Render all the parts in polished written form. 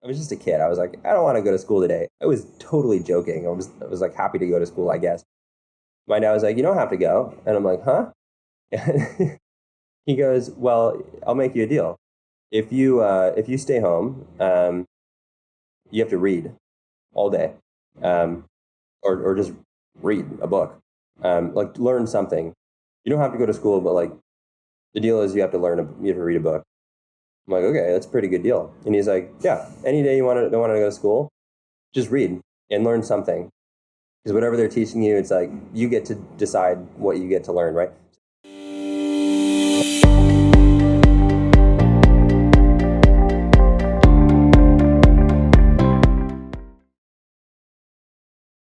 I was just a kid. I was like, I don't want to go to school today. I was totally joking. I was like happy to go to school, I guess. My dad was like, you don't have to go. And I'm like, huh? He goes, well, I'll make you a deal. If you stay home, you have to read all day, um, or just read a book, like learn something. You don't have to go to school, but like the deal is you have to read a book. I'm like, okay, that's a pretty good deal. And he's like, yeah, any day don't want to go to school, just read and learn something. Because whatever they're teaching you, it's like you get to decide what you get to learn, right?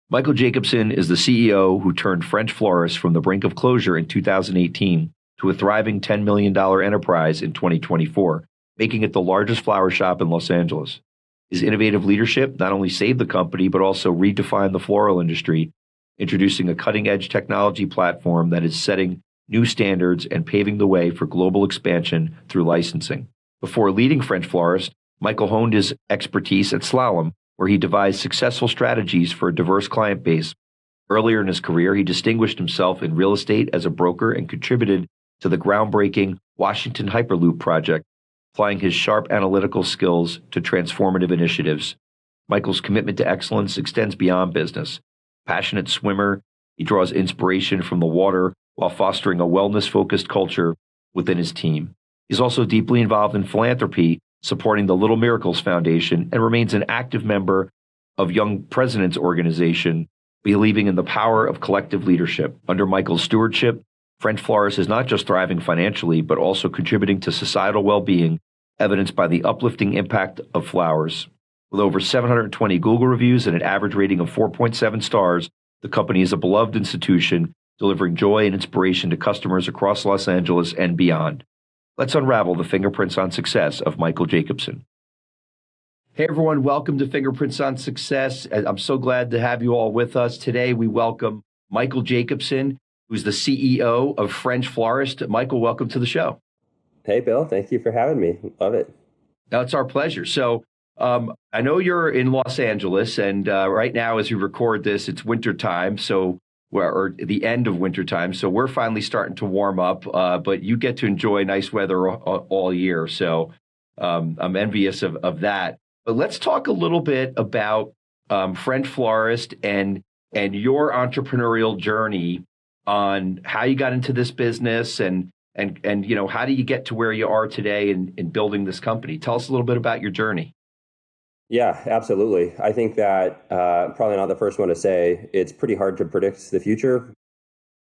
Michael Jacobson is the CEO who turned French Florist from the brink of closure in 2018 to a thriving $10 million enterprise in 2024, making it the largest flower shop in Los Angeles. His innovative leadership not only saved the company, but also redefined the floral industry, introducing a cutting-edge technology platform that is setting new standards and paving the way for global expansion through licensing. Before leading French Florist, Michael honed his expertise at Slalom, where he devised successful strategies for a diverse client base. Earlier in his career, he distinguished himself in real estate as a broker and contributed to the groundbreaking Washington Hyperloop project, applying his sharp analytical skills to transformative initiatives. Michael's commitment to excellence extends beyond business. Passionate swimmer, he draws inspiration from the water while fostering a wellness-focused culture within his team. He's also deeply involved in philanthropy, supporting the Little Miracles Foundation, and remains an active member of Young Presidents Organization, believing in the power of collective leadership. Under Michael's stewardship, French Florist is not just thriving financially, but also contributing to societal well-being, evidenced by the uplifting impact of flowers. With over 720 Google reviews and an average rating of 4.7 stars, the company is a beloved institution, delivering joy and inspiration to customers across Los Angeles and beyond. Let's unravel the fingerprints on success of Michael Jacobson. Hey everyone, welcome to Fingerprints on Success. I'm so glad to have you all with us. Today we welcome Michael Jacobson, who's the CEO of French Florist. Michael, welcome to the show. Hey, Bill, thank you for having me. Love it. No, it's our pleasure. So I know you're in Los Angeles, and right now as we record this, it's wintertime. Or the end of wintertime. So we're finally starting to warm up, but you get to enjoy nice weather all year. So I'm envious of that. But let's talk a little bit about French Florist and your entrepreneurial journey on how you got into this business and how do you get to where you are today in building this company? Tell us a little bit about your journey. Yeah, absolutely. I think that probably not the first one to say it's pretty hard to predict the future.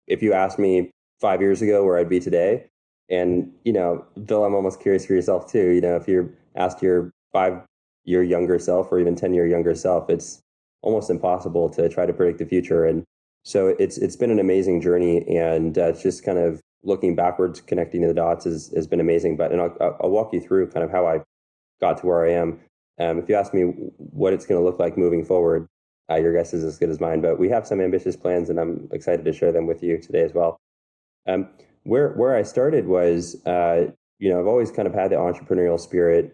If you asked me 5 years ago where I'd be today, and Bill, I'm almost curious for yourself too. If you're asked your 5-year younger self or even 10-year younger self, it's almost impossible to try to predict the future. And so it's been an amazing journey, and it's just kind of looking backwards, connecting the dots has been amazing. But I'll walk you through kind of how I got to where I am. If you ask me what it's going to look like moving forward, your guess is as good as mine. But we have some ambitious plans, and I'm excited to share them with you today as well. Where I started was, I've always kind of had the entrepreneurial spirit.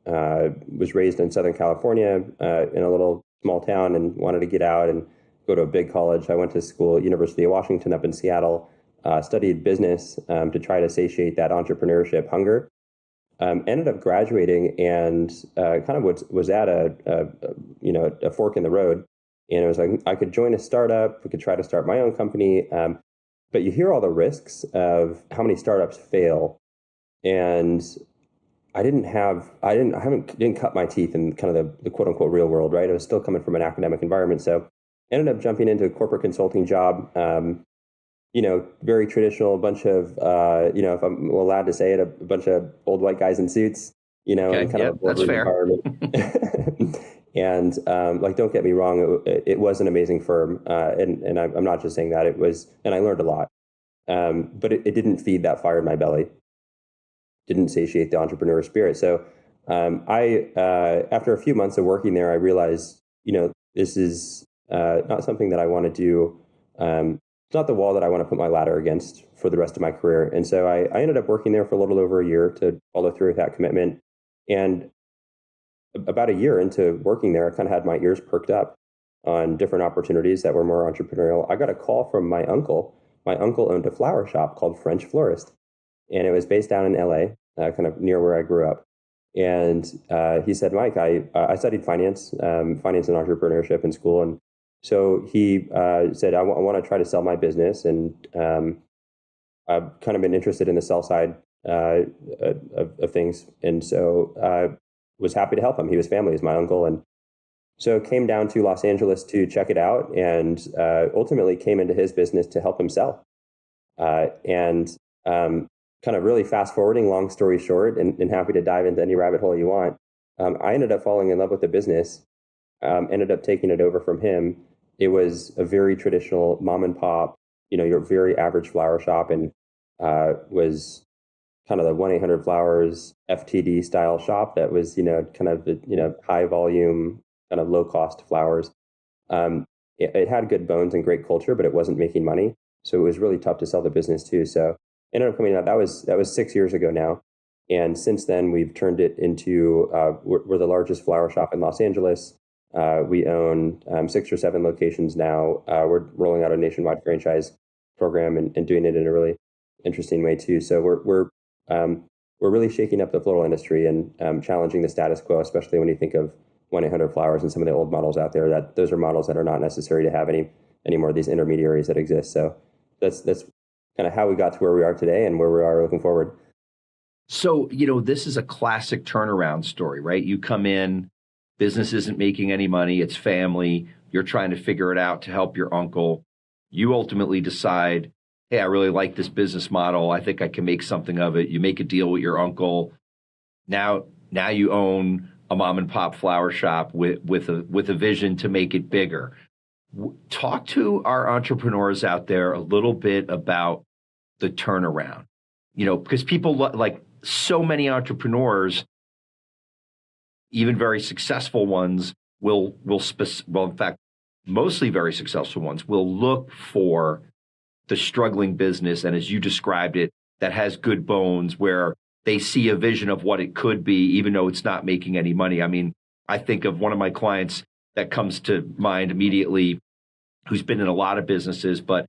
Was raised in Southern California in a little small town, and wanted to get out and go to a big college. I went to school, University of Washington up in Seattle, studied business to try to satiate that entrepreneurship hunger. Ended up graduating and kind of was at a fork in the road, and it was like I could join a startup, we could try to start my own company, but you hear all the risks of how many startups fail, and I didn't cut my teeth in kind of the quote unquote real world, right? I was still coming from an academic environment, so ended up jumping into a corporate consulting job. Very traditional, bunch of, if I'm allowed to say it, a bunch of old white guys in suits, Okay, and kind of a boardroom environment. And don't get me wrong, it was an amazing firm, and I'm not just saying that, it was, and I learned a lot, but it didn't feed that fire in my belly, didn't satiate the entrepreneur spirit. So after a few months of working there, I realized, this is not something that I want to do. It's not the wall that I want to put my ladder against for the rest of my career. And so I ended up working there for a little over a year to follow through with that commitment. And about a year into working there, I kind of had my ears perked up on different opportunities that were more entrepreneurial. I got a call from my uncle. My uncle owned a flower shop called French Florist, and it was based down in LA, kind of near where I grew up. And he said, Mike, I studied finance and entrepreneurship in school. And so he said, I want to try to sell my business. And I've kind of been interested in the sell side of things. And so was happy to help him. He was family, he's my uncle. And so came down to Los Angeles to check it out, and ultimately came into his business to help him sell. And kind of really fast forwarding, long story short, and happy to dive into any rabbit hole you want. I ended up falling in love with the business, ended up taking it over from him. It was a very traditional mom and pop, your very average flower shop, and was kind of the 1-800-Flowers FTD style shop that was, kind of the, high volume, kind of low cost flowers. It had good bones and great culture, but it wasn't making money. So it was really tough to sell the business too. So ended up coming out. That was 6 years ago now. And since then, we've turned it into, we're the largest flower shop in Los Angeles. We own 6 or 7 locations now. We're rolling out a nationwide franchise program and doing it in a really interesting way too. So we're really shaking up the floral industry and challenging the status quo, especially when you think of 1-800-Flowers and some of the old models out there. That those are models that are not necessary to have any more of these intermediaries that exist. So that's kind of how we got to where we are today and where we are looking forward. So, this is a classic turnaround story, right? You come in, business isn't making any money, it's family, you're trying to figure it out to help your uncle. You ultimately decide, hey, I really like this business model. I think I can make something of it. You make a deal with your uncle. Now you own a mom and pop flower shop with a vision to make it bigger. Talk to our entrepreneurs out there a little bit about the turnaround, because people like so many entrepreneurs, even very successful ones in fact, mostly very successful ones will look for the struggling business. And as you described it, that has good bones where they see a vision of what it could be, even though it's not making any money. I mean, I think of one of my clients that comes to mind immediately, who's been in a lot of businesses, but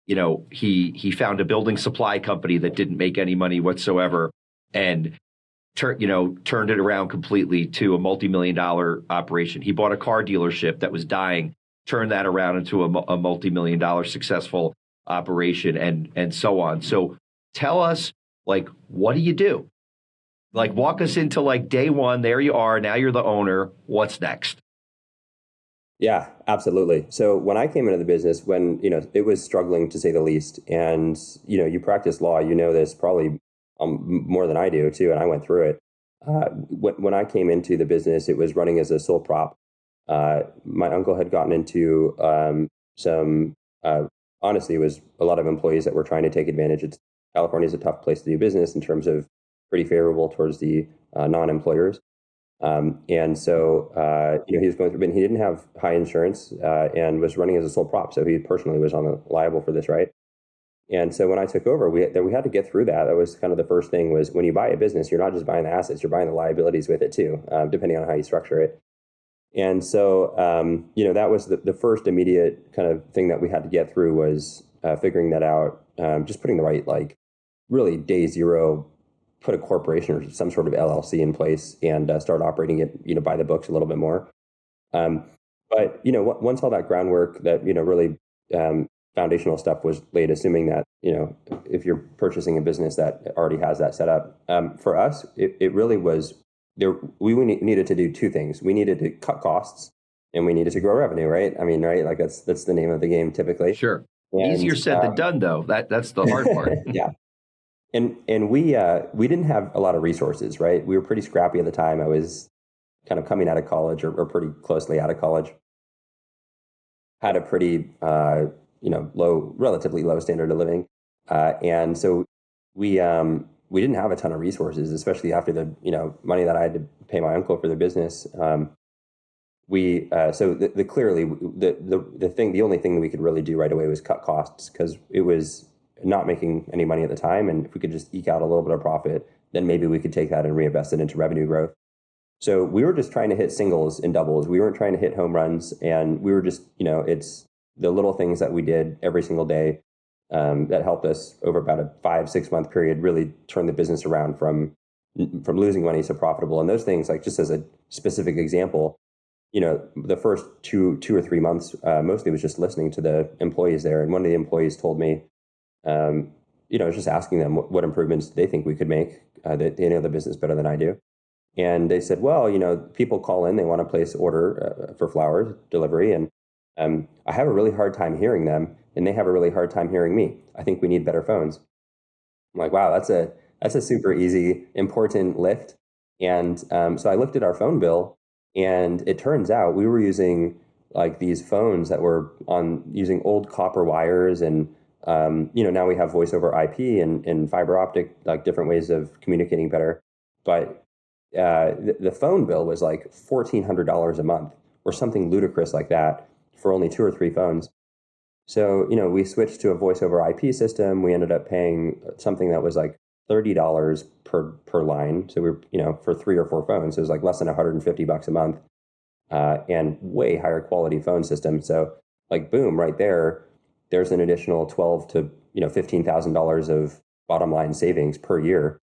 he found a building supply company that didn't make any money whatsoever, and turned it around completely to a multi-million-dollar operation. He bought a car dealership that was dying, turned that around into a multi-million-dollar successful operation, and so on. So tell us, what do you do? Walk us into day one. There you are. Now you're the owner. What's next? Yeah, absolutely. So when I came into the business, when, it was struggling to say the least, and, you practice law, this probably more than I do too, and I went through it. When I came into the business, it was running as a sole prop. My uncle had gotten into some, honestly, it was a lot of employees that were trying to take advantage. California is a tough place to do business in terms of pretty favorable towards the non-employers. And so, he was going through, but he didn't have high insurance and was running as a sole prop. So he personally was liable for this, right? And so when I took over, we had to get through that. That was kind of the first thing, was when you buy a business, you're not just buying the assets, you're buying the liabilities with it too, depending on how you structure it. And so, that was the first immediate kind of thing that we had to get through, was figuring that out, just putting the right, really day zero, put a corporation or some sort of LLC in place and start operating it, by the books a little bit more. But, once all that groundwork, that, really foundational stuff was laid, assuming that, if you're purchasing a business that already has that set up, for us, it really was there. We needed to do two things. We needed to cut costs and we needed to grow revenue, right? I mean, right? That's the name of the game typically. Sure. Easier said than done, though. That's the hard part. Yeah. And we didn't have a lot of resources, right? We were pretty scrappy at the time. I was kind of coming out of college or pretty closely out of college. Had a pretty, relatively low standard of living. And so we didn't have a ton of resources, especially after the, money that I had to pay my uncle for the business. Clearly the only thing that we could really do right away was cut costs, because it was not making any money at the time. And if we could just eke out a little bit of profit, then maybe we could take that and reinvest it into revenue growth. So we were just trying to hit singles and doubles. We weren't trying to hit home runs. And we were just, it's the little things that we did every single day that helped us over about a 5-6 month period really turn the business around from losing money to profitable. And those things, like just as a specific example, the first two or 3 months, mostly was just listening to the employees there. And one of the employees told me, I was just asking them what improvements they think we could make. They know the business better than I do. And they said, well, people call in, they want to place order for flowers delivery. And I have a really hard time hearing them, and they have a really hard time hearing me. I think we need better phones. I'm like, wow, that's a super easy, important lift. And so I looked at our phone bill, and it turns out we were using like these phones that were using old copper wires. And now we have voice over IP and fiber optic, like different ways of communicating better. But the phone bill was like $1,400 a month or something ludicrous like that for only 2 or 3 phones. So, we switched to a voice over IP system. We ended up paying something that was like $30 per line. So for 3 or 4 phones, it was like less than $150 a month, and way higher quality phone system. So like, boom, right there's an additional $12,000 to $15,000 of bottom line savings per year.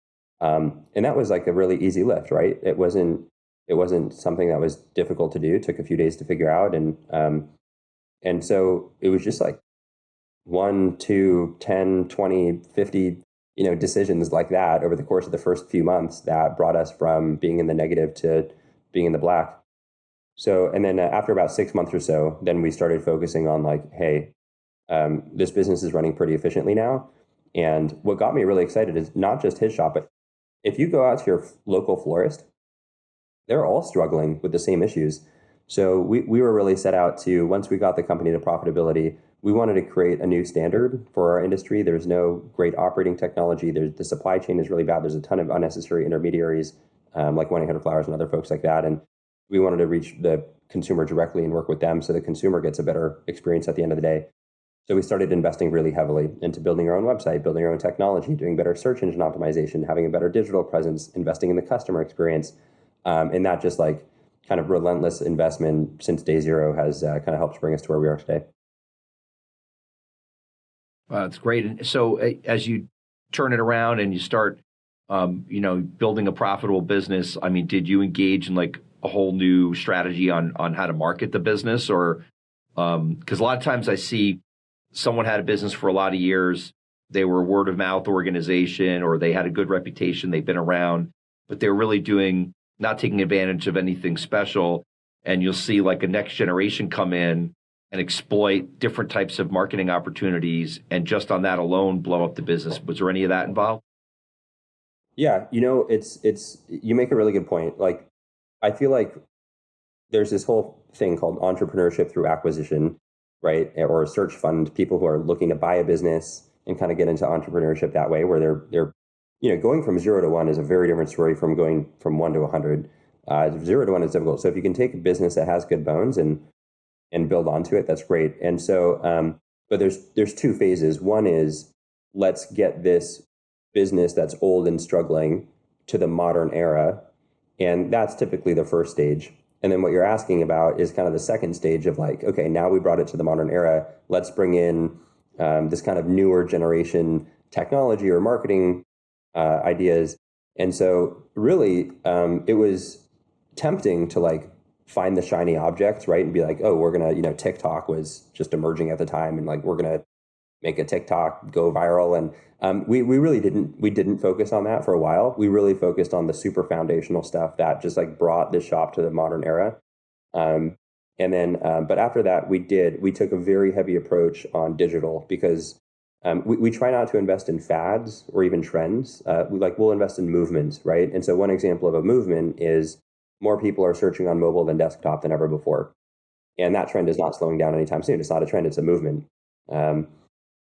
And that was like a really easy lift, right? It wasn't something that was difficult to do. It took a few days to figure out. And so it was just like 1, 2, 10, 20, 50, decisions like that over the course of the first few months that brought us from being in the negative to being in the black. So, and then after about 6 months or so, then we started focusing on like, hey, this business is running pretty efficiently now. And what got me really excited is not just his shop, but if you go out to your local florist, they're all struggling with the same issues. So we were really set out to, once we got the company to profitability, we wanted to create a new standard for our industry. There's no great operating technology. The supply chain is really bad. There's a ton of unnecessary intermediaries, like 1-800-Flowers and other folks like that. And we wanted to reach the consumer directly and work with them so the consumer gets a better experience at the end of the day. So we started investing really heavily into building our own website, building our own technology, doing better search engine optimization, having a better digital presence, investing in the customer experience. And that just like kind of relentless investment since day zero has kind of helped bring us to where we are today. That's great. And so as you turn it around and you start, building a profitable business, I mean, did you engage in like a whole new strategy on how to market the business? Or because a lot of times I see someone had a business for a lot of years, they were a word of mouth organization, or they had a good reputation, they've been around, but they're really not taking advantage of anything special. And you'll see like a next generation come in and exploit different types of marketing opportunities, and just on that alone blow up the business. Was there any of that involved? Yeah, it's you make a really good point. Like, I feel like there's this whole thing called entrepreneurship through acquisition, right? Or a search fund, people who are looking to buy a business and kind of get into entrepreneurship that way, where they're going from 0 to 1 is a very different story from going from 1 to 100. 0 to 1 is difficult. So if you can take a business that has good bones and build onto it, that's great. And so, but there's 2 phases. One is, let's get this business that's old and struggling to the modern era. And that's typically the first stage. And then what you're asking about is kind of the second stage of like, okay, now we brought it to the modern era. Let's bring in this kind of newer generation technology or marketing ideas. And so really, it was tempting to like find the shiny objects, right? And be like, oh, we're going to, TikTok was just emerging at the time. And like, we're going to make a TikTok go viral. And we really didn't focus on that for a while. We really focused on the super foundational stuff that just like brought the shop to the modern era. And then, but after that, we took a very heavy approach on digital because we try not to invest in fads or even trends. We'll invest in movements, right? And so one example of a movement is more people are searching on mobile than desktop than ever before. And that trend is not slowing down anytime soon. It's not a trend, it's a movement.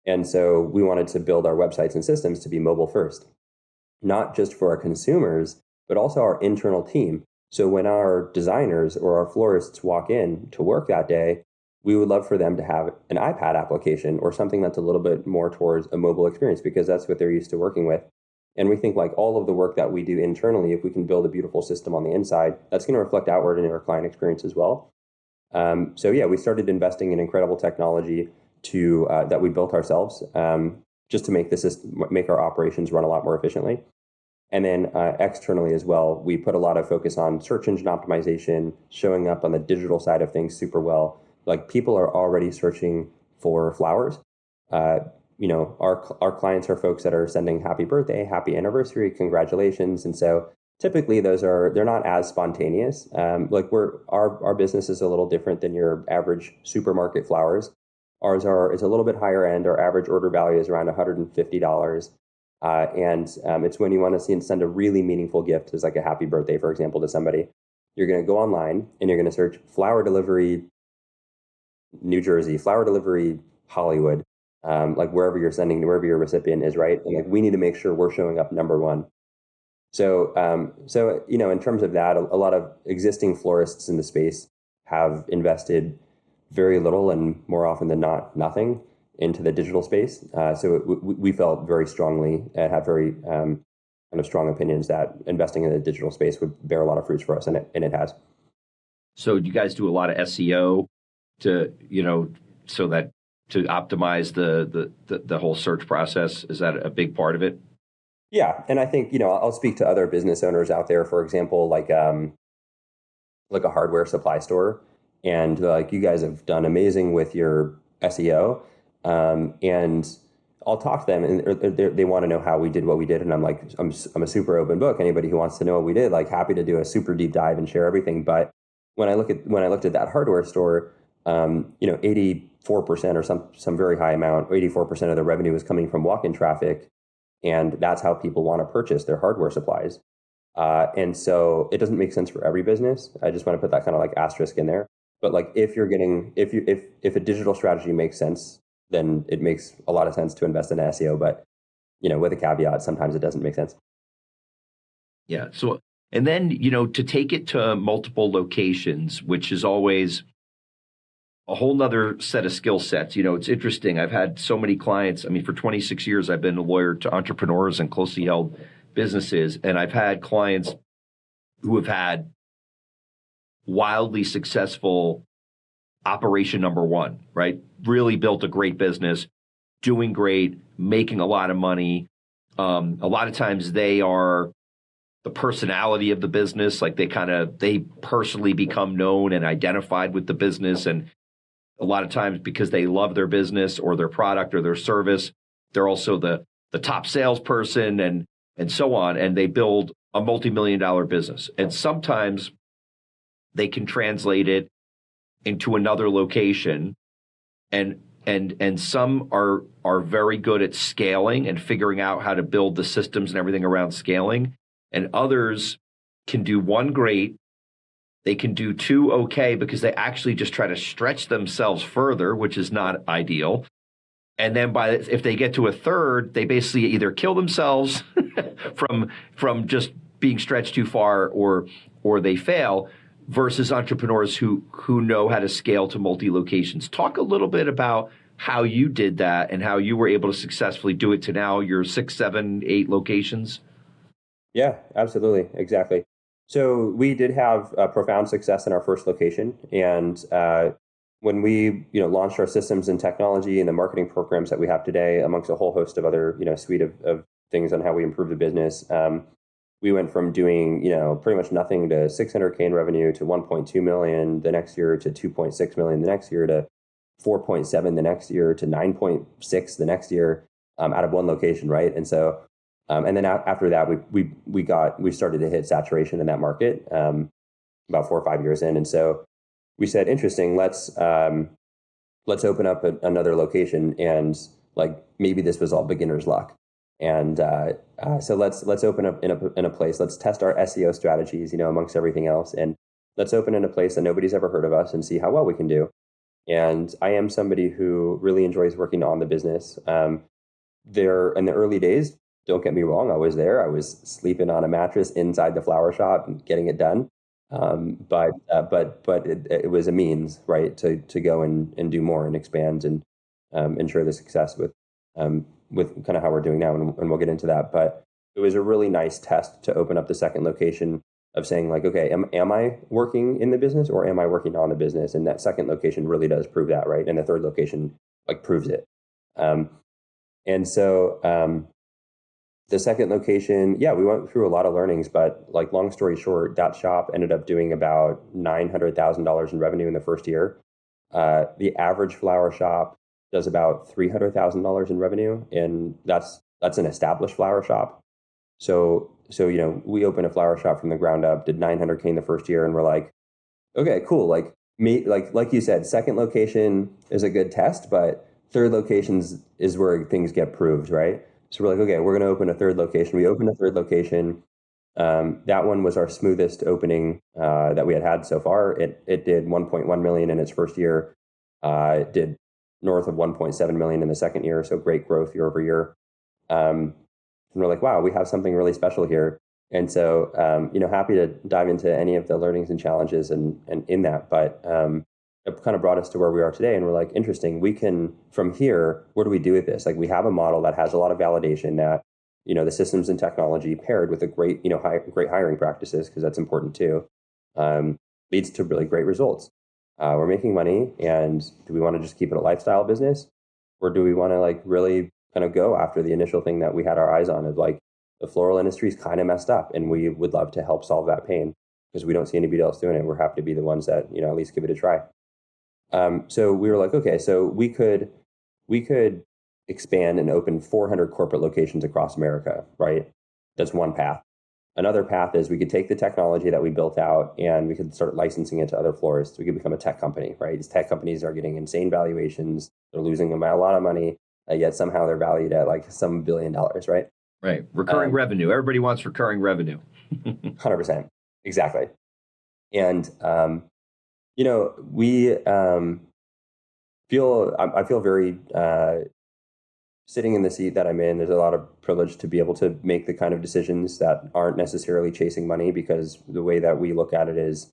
And so we wanted to build our websites and systems to be mobile first, not just for our consumers, but also our internal team. So when our designers or our florists walk in to work that day, we would love for them to have an iPad application or something that's a little bit more towards a mobile experience because that's what they're used to working with. And we think like all of the work that we do internally, if we can build a beautiful system on the inside, that's going to reflect outward in our client experience as well. So yeah, we started investing in incredible technology to that we built ourselves, just to make the system, make our operations run a lot more efficiently. And then externally as well, we put a lot of focus on search engine optimization, showing up on the digital side of things super well. Like people are already searching for flowers. Uh, our clients are folks that are sending happy birthday, happy anniversary, congratulations, and so typically they're not as spontaneous. Like our business is a little different than your average supermarket flowers. It's a little bit higher end. Our average order value is around $150. And it's when you want to send a really meaningful gift, as like a happy birthday, for example, to somebody. You're going to go online and you're going to search flower delivery New Jersey, flower delivery Hollywood, like wherever your recipient is, right? And like we need to make sure we're showing up number one. So in terms of that, a lot of existing florists in the space have invested very little and more often than not, nothing into the digital space. So we felt very strongly and had very kind of strong opinions that investing in the digital space would bear a lot of fruits for us, and it has. So you guys do a lot of SEO to to optimize the whole search process. Is that a big part of it? Yeah, and I think I'll speak to other business owners out there, for example, like a hardware supply store, and like you guys have done amazing with your SEO. And I'll talk to them, and they want to know how we did what we did, and I'm like, I'm a super open book. Anybody who wants to know what we did, like, happy to do a super deep dive and share everything. But when I looked at that hardware store, 84% or some very high amount, 84% of the revenue was coming from walk-in traffic, and that's how people want to purchase their hardware supplies. And so it doesn't make sense for every business. I just want to put that kind of like asterisk in there. But like if a digital strategy makes sense, then it makes a lot of sense to invest in SEO. But with a caveat, sometimes it doesn't make sense. Yeah. So, and then to take it to multiple locations, which is always a whole nother set of skill sets. It's interesting. I've had so many clients. I mean, for 26 years, I've been a lawyer to entrepreneurs and closely held businesses. And I've had clients who have had wildly successful operation number one, right? Really built a great business, doing great, making a lot of money. A lot of times they are the personality of the business. Like they personally become known and identified with the business. And a lot of times because they love their business or their product or their service, they're also the top salesperson and so on. And they build a multi-million-dollar business. And sometimes they can translate it into another location, and some are very good at scaling and figuring out how to build the systems and everything around scaling, and others can do one great, they can do two okay because they actually just try to stretch themselves further, which is not ideal. And then if they get to a third, they basically either kill themselves from just being stretched too far, or they fail. Versus entrepreneurs who know how to scale to multi-locations. Talk a little bit about how you did that and how you were able to successfully do it to now your 6, 7, 8 locations. Yeah, absolutely. Exactly. So we did have profound success in our first location. And when we launched our systems and technology and the marketing programs that we have today, amongst a whole host of other suite of things on how we improve the business, we went from doing, pretty much nothing to $600K in revenue to 1.2 million the next year to 2.6 million the next year to 4.7 the next year to 9.6 the next year out of one location, right? And so, and then after that, we started to hit saturation in that market about 4 or 5 years in, and so we said, interesting, let's open up another location, and like maybe this was all beginner's luck. And so let's open up in a place. Let's test our SEO strategies, amongst everything else, and let's open in a place that nobody's ever heard of us and see how well we can do. And I am somebody who really enjoys working on the business. There in the early days, don't get me wrong, I was there. I was sleeping on a mattress inside the flower shop and getting it done. But it was a means, right, to go and do more and expand and ensure the success with kind of how we're doing now, and we'll get into that. But it was a really nice test to open up the second location of saying like, okay, am I working in the business or am I working on the business? And that second location really does prove that, right? And the third location like proves it. Um, and so the second location, yeah, we went through a lot of learnings, but like long story short, that shop ended up doing about $900,000 in revenue in the first year. The average flower shop does about $300,000 in revenue, and that's an established flower shop. So we opened a flower shop from the ground up, did 900K in the first year, and we're like, okay, cool. Like you said, second location is a good test, but third locations is where things get proved, right? So we're like, okay, we're going to open a third location. We opened a third location. That one was our smoothest opening that we had so far. It did 1.1 million in its first year. It did north of 1.7 million in the second year. So great growth year over year. And we're like, wow, we have something really special here. And so, happy to dive into any of the learnings and challenges and in that. But it kind of brought us to where we are today. And we're like, interesting, we can, from here, what do we do with this? Like, we have a model that has a lot of validation that, the systems and technology paired with a great, great hiring practices, because that's important too, leads to really great results. We're making money. And do we want to just keep it a lifestyle business? Or do we want to like really kind of go after the initial thing that we had our eyes on of like, the floral industry is kind of messed up, and we would love to help solve that pain because we don't see anybody else doing it. We're happy to be the ones that at least give it a try. So we were like, okay, so we could expand and open 400 corporate locations across America, right? That's one path. Another path is we could take the technology that we built out and we could start licensing it to other florists. We could become a tech company, right? These tech companies are getting insane valuations. They're losing a lot of money, yet somehow they're valued at like some $1 billion, right? Right. Recurring revenue. Everybody wants recurring revenue. 100%. Exactly. And, we I feel very, sitting in the seat that I'm in, there's a lot of privilege to be able to make the kind of decisions that aren't necessarily chasing money, because the way that we look at it is,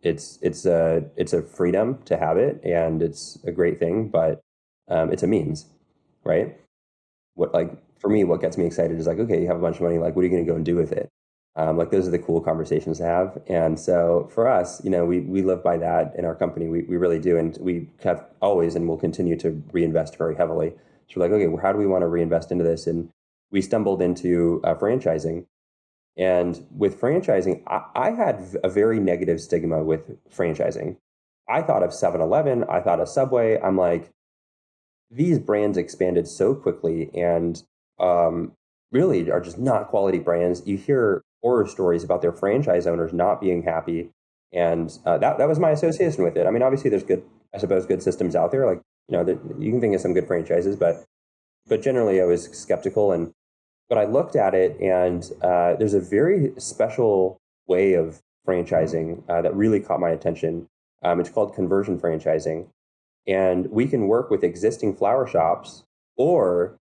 it's a freedom to have it, and it's a great thing, but, it's a means, right? For me, what gets me excited is like, okay, you have a bunch of money. Like, what are you going to go and do with it? Like, those are the cool conversations to have. And so for us, we live by that in our company. We really do. And we have always and will continue to reinvest very heavily. So we're like, okay, well, how do we want to reinvest into this? And we stumbled into franchising. And with franchising, I had a very negative stigma with franchising. I thought of 7-Eleven. I thought of Subway. I'm like, these brands expanded so quickly and really are just not quality brands. You hear horror stories about their franchise owners not being happy, and that was my association with it. I mean, obviously, there's good systems out there. Like you can think of some good franchises, but generally, I was skeptical. But I looked at it, and there's a very special way of franchising that really caught my attention. It's called conversion franchising. And we can work with existing flower shops or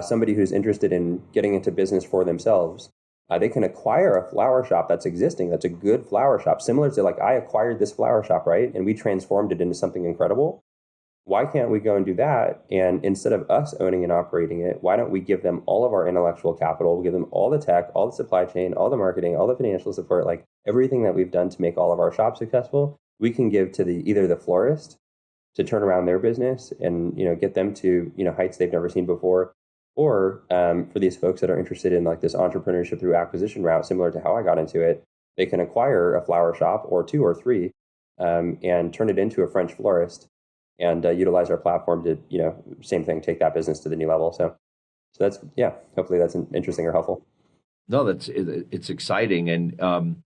somebody who's interested in getting into business for themselves. They can acquire a flower shop that's existing, that's a good flower shop, similar to like I acquired this flower shop, right? And we transformed it into something incredible. Why can't we go and do that? And instead of us owning and operating it, why don't we give them all of our intellectual capital, we'll give them all the tech, all the supply chain, all the marketing, all the financial support, like everything that we've done to make all of our shops successful, we can give to either the florist to turn around their business and get them to heights they've never seen before, or for these folks that are interested in like this entrepreneurship through acquisition route, similar to how I got into it, they can acquire a flower shop or 2 or 3 and turn it into a French florist and utilize our platform to same thing, take that business to the new level. So that's hopefully that's interesting or helpful. No, it's exciting. And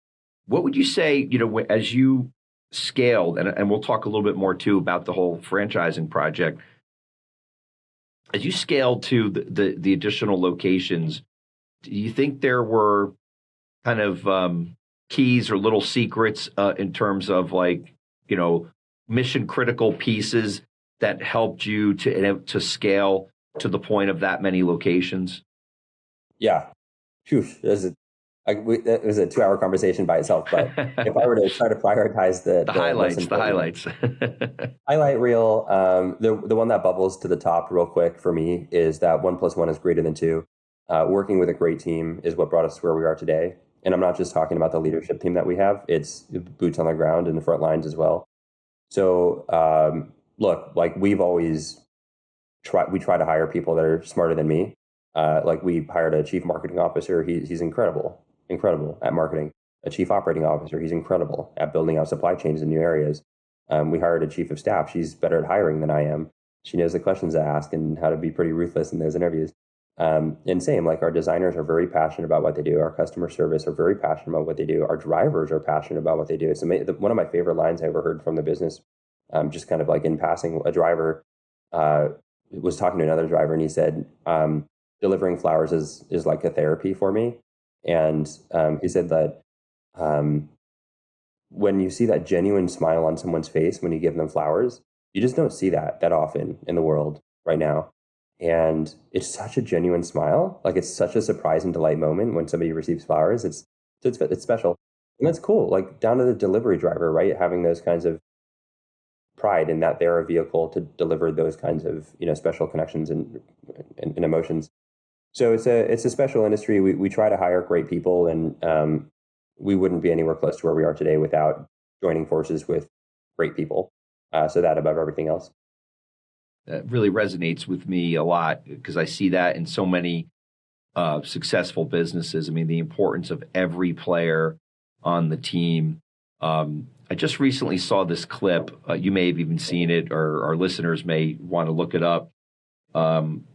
what would you say as you scaled, and we'll talk a little bit more too about the whole franchising project. As you scaled to the additional locations, do you think there were kind of keys or little secrets in terms of like mission critical pieces that helped you to scale to the point of that many locations? Yeah, phew, it was a 2-hour conversation by itself, but if I were to try to prioritize the highlights, highlight reel, the one that bubbles to the top real quick for me is that 1 + 1 is greater than 2. Working with a great team is what brought us to where we are today. And I'm not just talking about the leadership team that we have, it's boots on the ground and the front lines as well. So, look, like we try to hire people that are smarter than me. Like we hired a chief marketing officer. He's incredible at marketing. A chief operating officer. He's incredible at building out supply chains in new areas. We hired a chief of staff. She's better at hiring than I am. She knows the questions to ask and how to be pretty ruthless in those interviews. And same, like our designers are very passionate about what they do. Our customer service are very passionate about what they do. Our drivers are passionate about what they do. It's one of my favorite lines I ever heard from the business, just kind of like in passing, a driver was talking to another driver and he said, delivering flowers is like a therapy for me. And he said that when you see that genuine smile on someone's face when you give them flowers, you just don't see that often in the world right now. And it's such a genuine smile. Like it's such a surprise and delight moment when somebody receives flowers. It's special. And that's cool. Like down to the delivery driver, right? Having those kinds of pride in that they're a vehicle to deliver those kinds of, special connections and emotions. So it's a special industry. We try to hire great people, and we wouldn't be anywhere close to where we are today without joining forces with great people. So that above everything else. That really resonates with me a lot because I see that in so many successful businesses. I mean, the importance of every player on the team. I just recently saw this clip. You may have even seen it, or our listeners may want to look it up.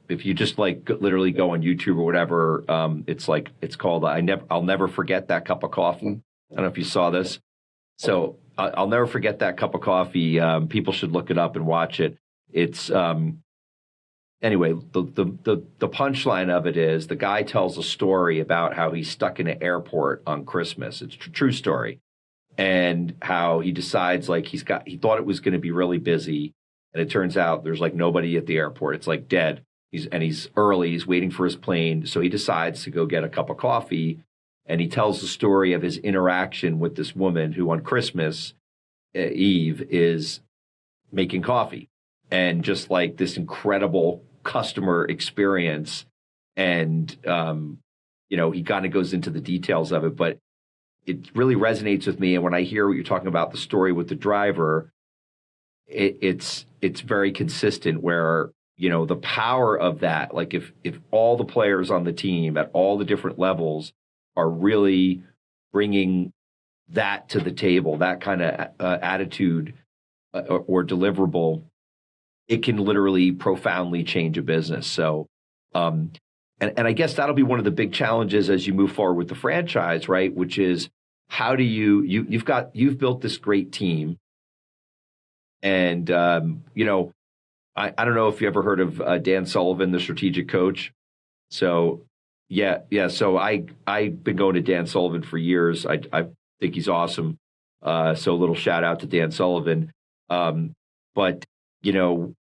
If you just literally go on YouTube or whatever, it's called I'll never forget that cup of coffee. I don't know if you saw this. So I'll never forget that cup of coffee. People should look it up and watch it. It's anyway, the punchline of it is the guy tells a story about how he's stuck in an airport on Christmas. It's a true story. And how he decides he thought it was going to be really busy. And it turns out there's nobody at the airport. It's dead. He's early. He's waiting for his plane. So he decides to go get a cup of coffee. And he tells the story of his interaction with this woman who on Christmas Eve is making coffee. And just this incredible customer experience. And, he kind of goes into the details of it. But it really resonates with me. And when I hear what you're talking about, the story with the driver, it's very consistent where, the power of that, if all the players on the team at all the different levels are really bringing that to the table, that kind of attitude or deliverable, it can literally profoundly change a business. So, and I guess that'll be one of the big challenges as you move forward with the franchise, right? Which is how do you've built this great team. And, I don't know if you ever heard of Dan Sullivan, the strategic coach. So yeah. So I've been going to Dan Sullivan for years. I think he's awesome. So a little shout out to Dan Sullivan. But,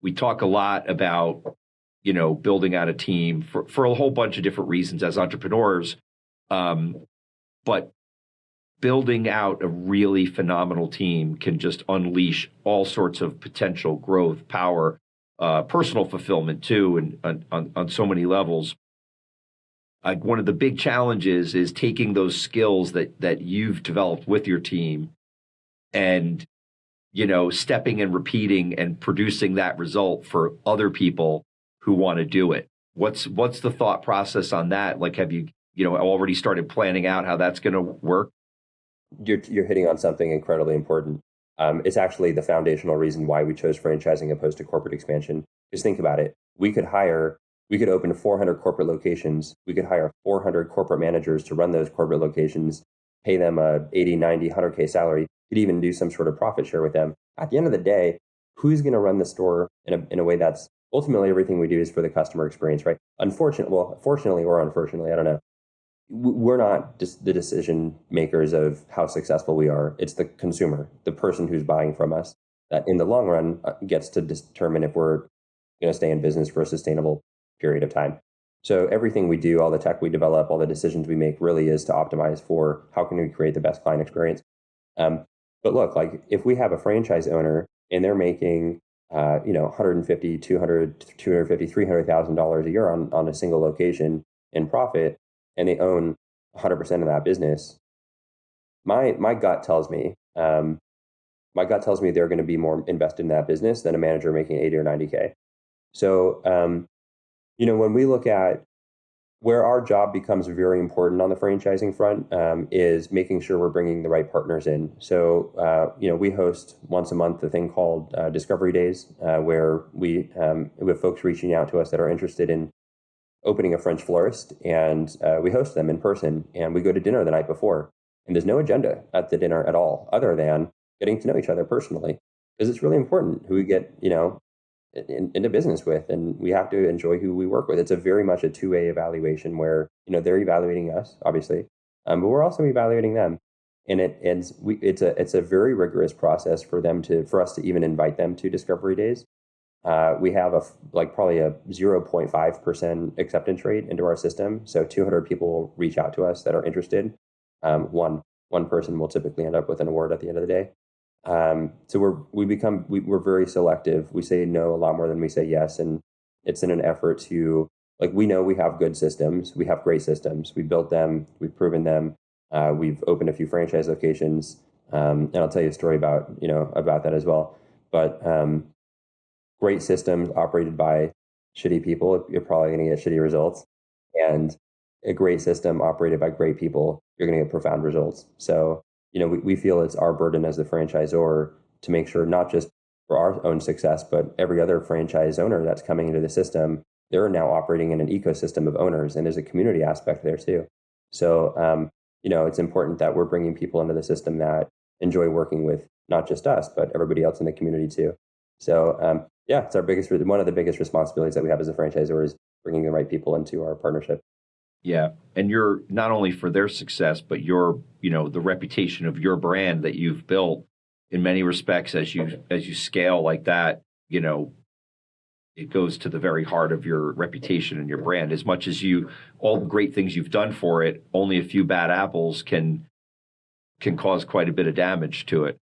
we talk a lot about, building out a team for a whole bunch of different reasons as entrepreneurs. But building out a really phenomenal team can just unleash all sorts of potential growth, power, personal fulfillment too, and on so many levels. One of the big challenges is taking those skills that you've developed with your team and, stepping and repeating and producing that result for other people who want to do it. What's the thought process on that? Have you, already started planning out how that's going to work? You're hitting on something incredibly important. It's actually the foundational reason why we chose franchising opposed to corporate expansion. Just think about it. We could open 400 corporate locations. We could hire 400 corporate managers to run those corporate locations, pay them a 80, 90, 100K salary. Could even do some sort of profit share with them. At the end of the day, who's going to run the store in a way that's ultimately everything we do is for the customer experience, right? Fortunately or unfortunately, I don't know. We're not just the decision makers of how successful we are. It's the consumer, the person who's buying from us, that in the long run gets to determine if we're going to stay in business for a sustainable period of time. So everything we do, all the tech we develop, all the decisions we make really is to optimize for how can we create the best client experience. But look, if we have a franchise owner and they're making, $150,000, $200,000, $250,000, $300,000 a year on a single location, in profit and they own 100% of that business, my gut tells me, they're going to be more invested in that business than a manager making 80 or 90K. So, when we look at where our job becomes very important on the franchising front, is making sure we're bringing the right partners in. So, we host once a month a thing called Discovery Days, where we have folks reaching out to us that are interested in opening a French Florist, and we host them in person, and we go to dinner the night before. And there's no agenda at the dinner at all, other than getting to know each other personally, because it's really important who we get, into business with, and we have to enjoy who we work with. It's a very much a two-way evaluation where they're evaluating us, obviously, but we're also evaluating them, and it's a very rigorous process for us to even invite them to Discovery Days. We have probably a 0.5% acceptance rate into our system, so 200 people will reach out to us that are interested. One person will typically end up with an award at the end of the day. So we're very selective. We say no a lot more than we say yes. And it's in an effort to, we know we have good systems. We have great systems. We built them. We've proven them. We've opened a few franchise locations. And I'll tell you a story about that as well. But, great systems operated by shitty people, you're probably going to get shitty results. And a great system operated by great people, you're going to get profound results. So, we feel it's our burden as the franchisor to make sure not just for our own success, but every other franchise owner that's coming into the system, they're now operating in an ecosystem of owners, and there's a community aspect there too. So, it's important that we're bringing people into the system that enjoy working with not just us, but everybody else in the community too. So, it's one of the biggest responsibilities that we have as a franchisor is bringing the right people into our partnership. Yeah. And you're not only for their success, but the reputation of your brand that you've built in many respects as you scale like that, it goes to the very heart of your reputation and your brand. As much as all the great things you've done for it, only a few bad apples can cause quite a bit of damage to it.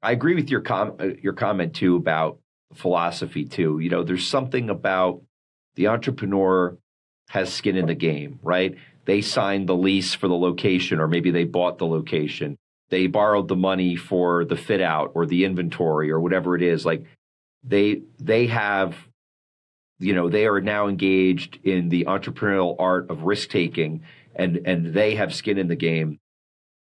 I agree with your comment too about philosophy too. There's something about the entrepreneur has skin in the game, right? They signed the lease for the location, or maybe they bought the location. They borrowed the money for the fit out or the inventory or whatever it is. They have, they are now engaged in the entrepreneurial art of risk taking, and they have skin in the game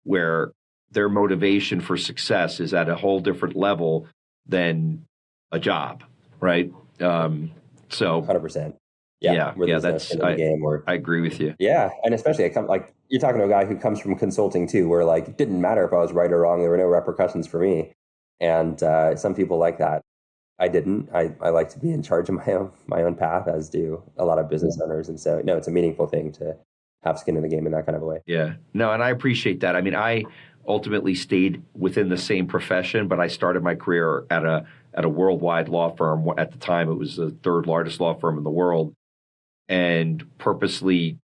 where their motivation for success is at a whole different level than a job, right? So 100%. Yeah, that's I agree with you. Yeah, and especially you're talking to a guy who comes from consulting too, where it didn't matter if I was right or wrong. There were no repercussions for me, and some people like that. I didn't. I like to be in charge of my own path, as do a lot of business owners, and so no, it's a meaningful thing to have skin in the game in that kind of a way. Yeah, no, and I appreciate that. I mean, I ultimately stayed within the same profession, but I started my career at a worldwide law firm. At the time, it was the third largest law firm in the world, and purposely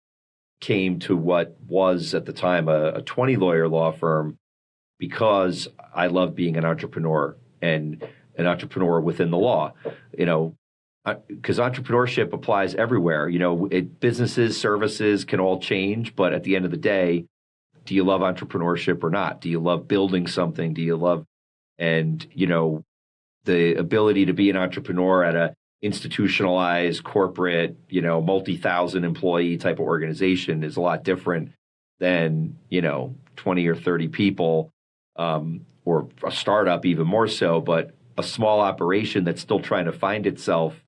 came to what was at the time a 20-lawyer law firm because I love being an entrepreneur and an entrepreneur within the law, because entrepreneurship applies everywhere. Businesses, services can all change, but at the end of the day, do you love entrepreneurship or not? Do you love building something? Do you love, the ability to be an entrepreneur at a institutionalized corporate, multi-thousand employee type of organization is a lot different than, 20 or 30 people, or a startup even more so, but a small operation that's still trying to find itself,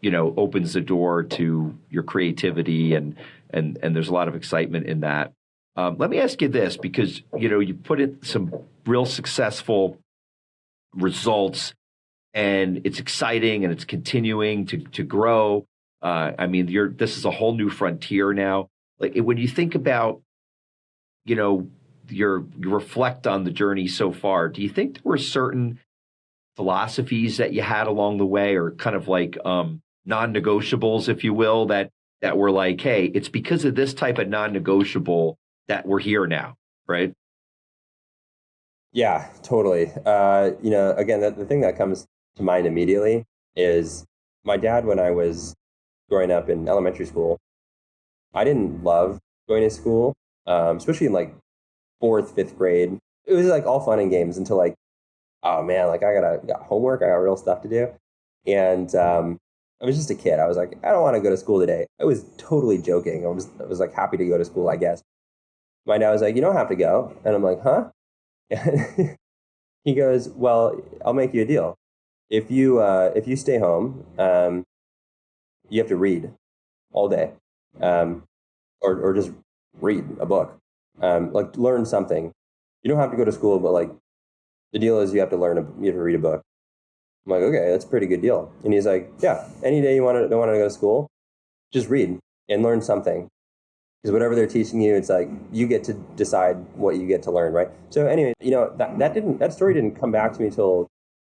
opens the door to your creativity and there's a lot of excitement in that. Let me ask you this, because, you put in some real successful results, and it's exciting and it's continuing to grow. This is a whole new frontier now. When you think about, you reflect on the journey so far, do you think there were certain philosophies that you had along the way, or kind of non-negotiables, if you will, that were hey, it's because of this type of non-negotiable that we're here now, right? Yeah, totally. Again, the thing that comes to mind immediately is my dad, when I was growing up in elementary school, I didn't love going to school, especially in like fourth, fifth grade. It was like all fun and games until like, oh man, like got homework, I got real stuff to do. And I was just a kid. I was like, I don't want to go to school today. I was totally joking. I was like happy to go to school, I guess. My dad was like, you don't have to go. And I'm like, huh? And he goes, well, I'll make you a deal. If you stay home, you have to read all day, um, or just read a book, like learn something. You don't have to go to school, but like the deal is you have to you have to read a book. I'm like, okay, that's a pretty good deal. And he's like, yeah, any day you don't want to go to school, just read and learn something. Because whatever they're teaching you, it's like you get to decide what you get to learn, right? So anyway, that story didn't come back to me till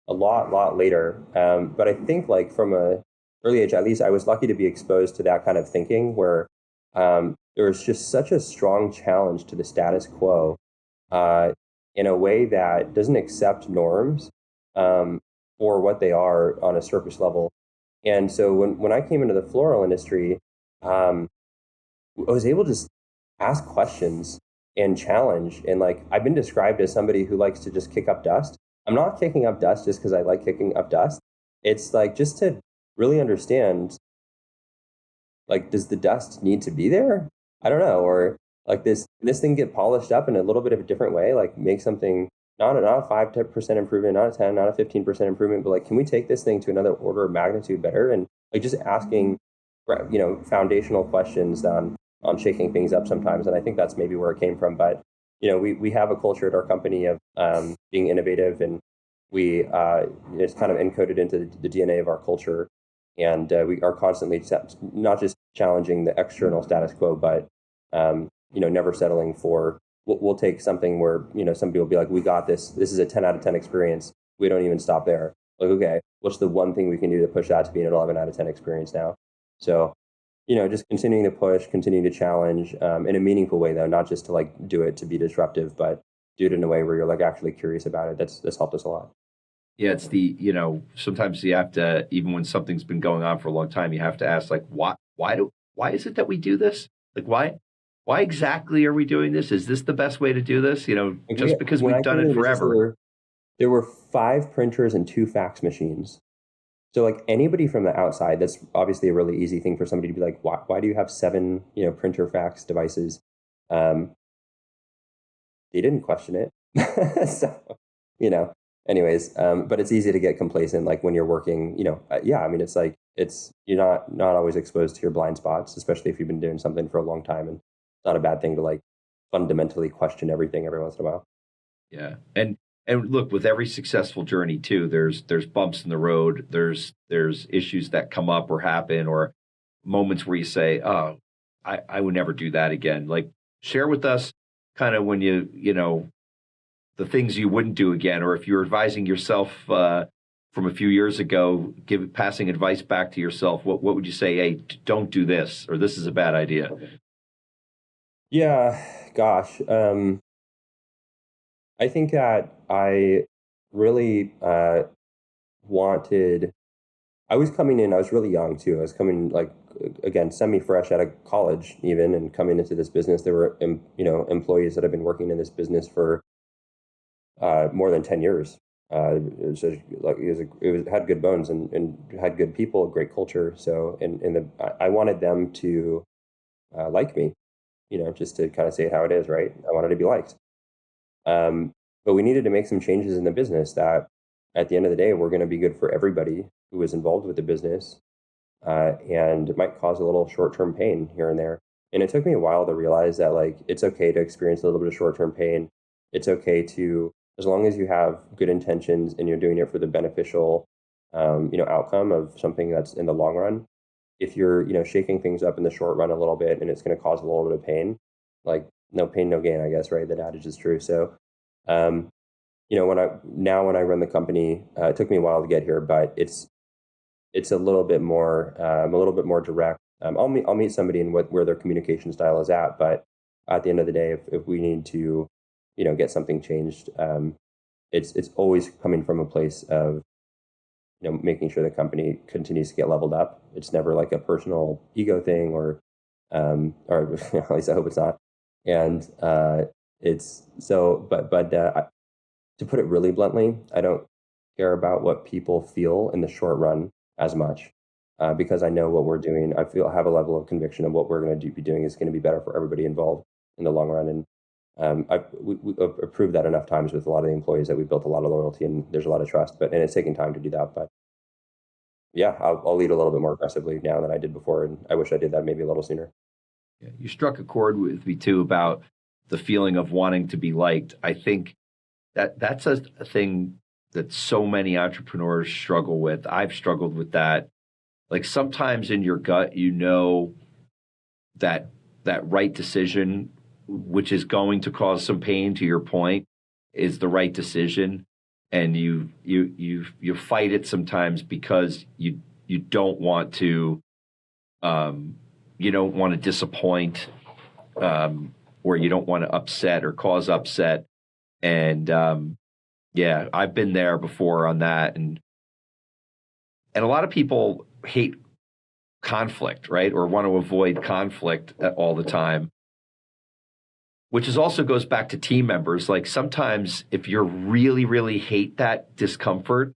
a lot later. But I think like from a early age, at least, I was lucky to be exposed to that kind of thinking where there was just such a strong challenge to the status quo uh, in a way that doesn't accept norms um, for what they are on a surface level. And so when I came into the floral industry, um, I was able to ask questions and challenge. And like, I've been described as somebody who likes to just kick up dust. I'm not kicking up dust just because I like kicking up dust. It's like just to really understand, like, does the dust need to be there? I don't know. Or like this thing get polished up in a little bit of a different way, like make something not a 5% improvement, not a 10, not a 15% improvement, but like, can we take this thing to another order of magnitude better? And like just asking, foundational questions on shaking things up sometimes. And I think that's maybe where it came from. But, we have a culture at our company of being innovative, and it's kind of encoded into the DNA of our culture. And we are constantly not just challenging the external status quo, but, never settling for, we'll take something where, somebody will be like, we got this. This is a 10 out of 10 experience. We don't even stop there. Like, okay, what's the one thing we can do to push that to be an 11 out of 10 experience now? So, just continuing to push, continuing to challenge in a meaningful way, though, not just to like do it to be disruptive, but do it in a way where you're like actually curious about it. That's helped us a lot. Yeah, it's sometimes you have to, even when something's been going on for a long time, you have to ask, like, why is it that we do this? Like, why exactly are we doing this? Is this the best way to do this? Just because When we've I done came it into the business, forever. there were 5 printers and 2 fax machines. So like anybody from the outside, that's obviously a really easy thing for somebody to be like, why do you have 7, printer fax devices? Um, they didn't question it. So, you know, anyways, but it's easy to get complacent. Like when you're working, yeah, I mean, you're not always exposed to your blind spots, especially if you've been doing something for a long time. And it's not a bad thing to like fundamentally question everything every once in a while. Yeah. And look, with every successful journey too, there's bumps in the road, there's issues that come up or happen, or moments where you say, "Oh, I would never do that again." Like, share with us kind of when the things you wouldn't do again, or if you're advising yourself from a few years ago, passing advice back to yourself, what would you say? Hey, don't do this, or this is a bad idea. Yeah, gosh. I think that I really wanted. I was coming in. I was really young too. I was coming like again semi-fresh out of college, even, and coming into this business. There were employees that have been working in this business for more than 10 years. It had good bones and had good people, great culture. So I wanted them to like me, just to kind of say it how it is, right? I wanted to be liked. But we needed to make some changes in the business that at the end of the day were going to be good for everybody who was involved with the business. And it might cause a little short-term pain here and there. And it took me a while to realize that like it's okay to experience a little bit of short-term pain. It's okay to, as long as you have good intentions and you're doing it for the beneficial, outcome of something that's in the long run. If you're, shaking things up in the short run a little bit and it's going to cause a little bit of pain, like no pain, no gain, I guess, right? That adage is true. So, um, when I run the company, it took me a while to get here, but it's a little bit more a little bit more direct. I'll meet somebody in where their communication style is at, but at the end of the day, if we need to, get something changed, it's always coming from a place of making sure the company continues to get leveled up. It's never like a personal ego thing or or at least I hope it's not. And it's so, but to put it really bluntly, I don't care about what people feel in the short run as much, because I know what we're doing. I have a level of conviction of what we're going to be doing is going to be better for everybody involved in the long run. And I've proved that enough times with a lot of the employees that we built a lot of loyalty and there's a lot of trust. And it's taking time to do that. But yeah, I'll lead a little bit more aggressively now than I did before, and I wish I did that maybe a little sooner. Yeah, you struck a chord with me too about the feeling of wanting to be liked. I think that's a thing that so many entrepreneurs struggle with. I've struggled with that. Like sometimes in your gut, you know that that right decision, which is going to cause some pain to your point, is the right decision, and you fight it sometimes because you don't want to disappoint, or you don't want to upset or cause upset. And yeah, I've been there before on that, and a lot of people hate conflict, right? Or want to avoid conflict all the time, which is also goes back to team members. Like sometimes if you really, really hate that discomfort,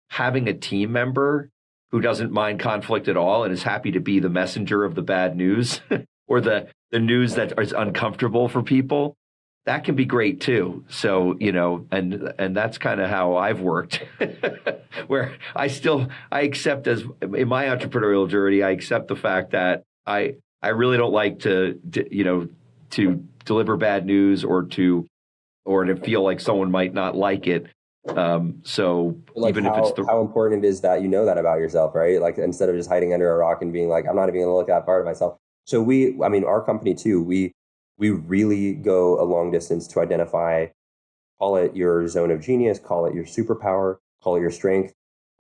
having a team member who doesn't mind conflict at all and is happy to be the messenger of the bad news or the news that is uncomfortable for people, that can be great too. So, and that's kind of how I've worked, where I accept, as in my entrepreneurial journey, I accept the fact that I really don't like to deliver bad news or to feel like someone might not like it. So like even how, if it's how important it is that you know that about yourself, right? Like instead of just hiding under a rock and being like, I'm not even going to look at that part of myself. So our company too, we really go a long distance to identify, call it your zone of genius, call it your superpower, call it your strength.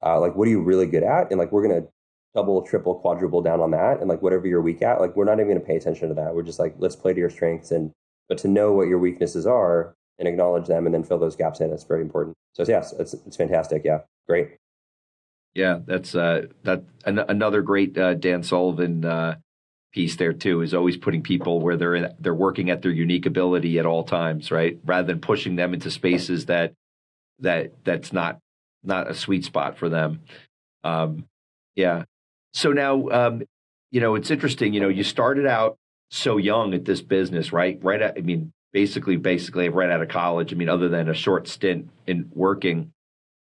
Like, what are you really good at? And like, we're going to double, triple, quadruple down on that. And like, whatever you're weak at, like, we're not even going to pay attention to that. We're just like, let's play to your strengths. But to know what your weaknesses are and acknowledge them and then fill those gaps in, that's very important. So yes, it's fantastic. Yeah. Great. Yeah, that's another great Dan Sullivan piece there too, is always putting people where they're working at their unique ability at all times, right? Rather than pushing them into spaces that's not a sweet spot for them. Yeah. So now, it's interesting. You started out so young at this business, right? Basically right out of college. I mean, other than a short stint in working,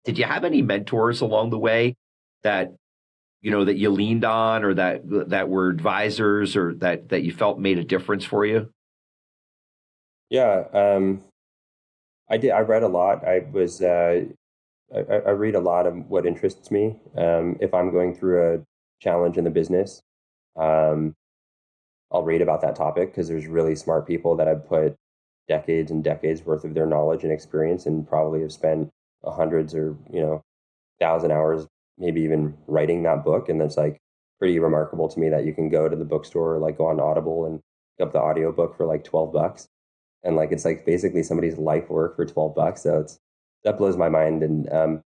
did you have any mentors along the way that that you leaned on, or that were advisors, or that you felt made a difference for you? Yeah. I did. I read a lot. I read a lot of what interests me. If I'm going through a challenge in the business, um, I'll read about that topic because there's really smart people that have put decades and decades worth of their knowledge and experience and probably have spent hundreds or 1,000 hours, maybe even writing that book. And that's like pretty remarkable to me that you can go to the bookstore, like go on Audible and pick up the audiobook for like $12, and like it's like basically somebody's life work for $12. So that blows my mind. And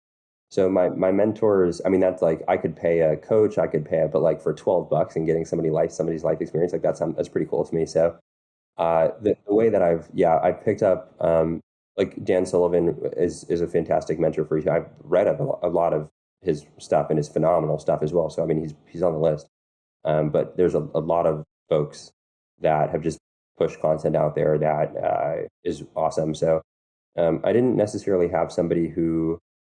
so my mentors, I mean, that's like I could pay a coach, I could pay it, but like for $12 and getting somebody's life experience, like that's pretty cool to me. So the way that I've picked up, like Dan Sullivan is a fantastic mentor for you. I've read a lot of his stuff and his phenomenal stuff as well. So I mean, he's on the list. But there's a lot of folks that have just pushed content out there that is awesome. So I didn't necessarily have somebody who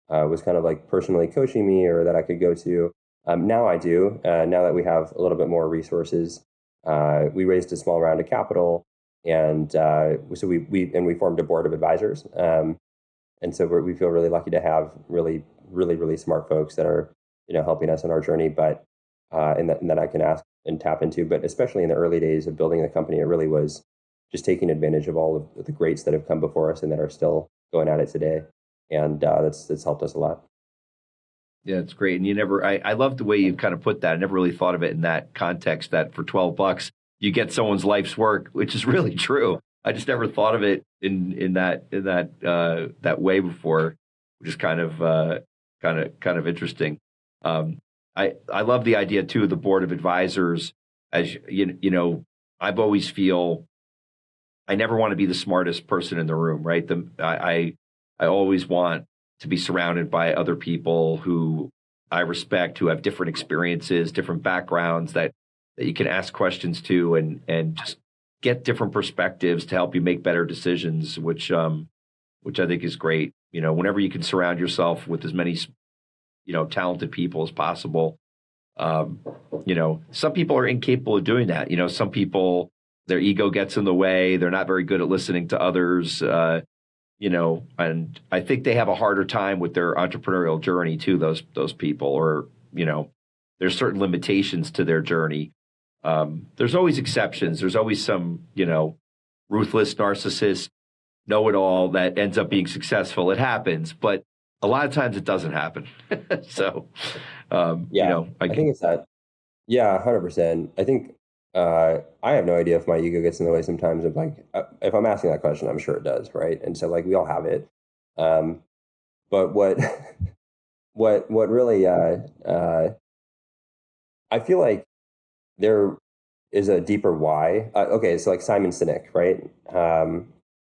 was kind of like personally coaching me or that I could go to. Now I do. Now that we have a little bit more resources, we raised a small round of capital, and so we formed a board of advisors. And so we feel really lucky to have really, really, really smart folks that are helping us in our journey. But and that I can ask and tap into. But especially in the early days of building the company, it really was just taking advantage of all of the greats that have come before us and that are still going at it today. And that's helped us a lot. Yeah, it's great. And I love the way you kind of put that. I never really thought of it in that context, that for $12, you get someone's life's work, which is really true. I just never thought of it in that way before, which is kind of interesting. I love the idea too of the board of advisors, as I've always feel I never want to be the smartest person in the room, right? I always want to be surrounded by other people who I respect, who have different experiences, different backgrounds that you can ask questions to, and just get different perspectives to help you make better decisions, which I think is great. Whenever you can surround yourself with as many talented people as possible. Some people are incapable of doing that. Some people, their ego gets in the way. They're not very good at listening to others. And I think they have a harder time with their entrepreneurial journey too. Those people, or there's certain limitations to their journey. There's always exceptions. There's always some ruthless narcissist know-it-all that ends up being successful. It happens, but a lot of times it doesn't happen. So, I think it's that. Yeah, 100%. I think I have no idea if my ego gets in the way sometimes of like, if I'm asking that question, I'm sure it does, right? And so like we all have it. But what what really I feel like there is a deeper why. Okay, so like Simon Sinek, right?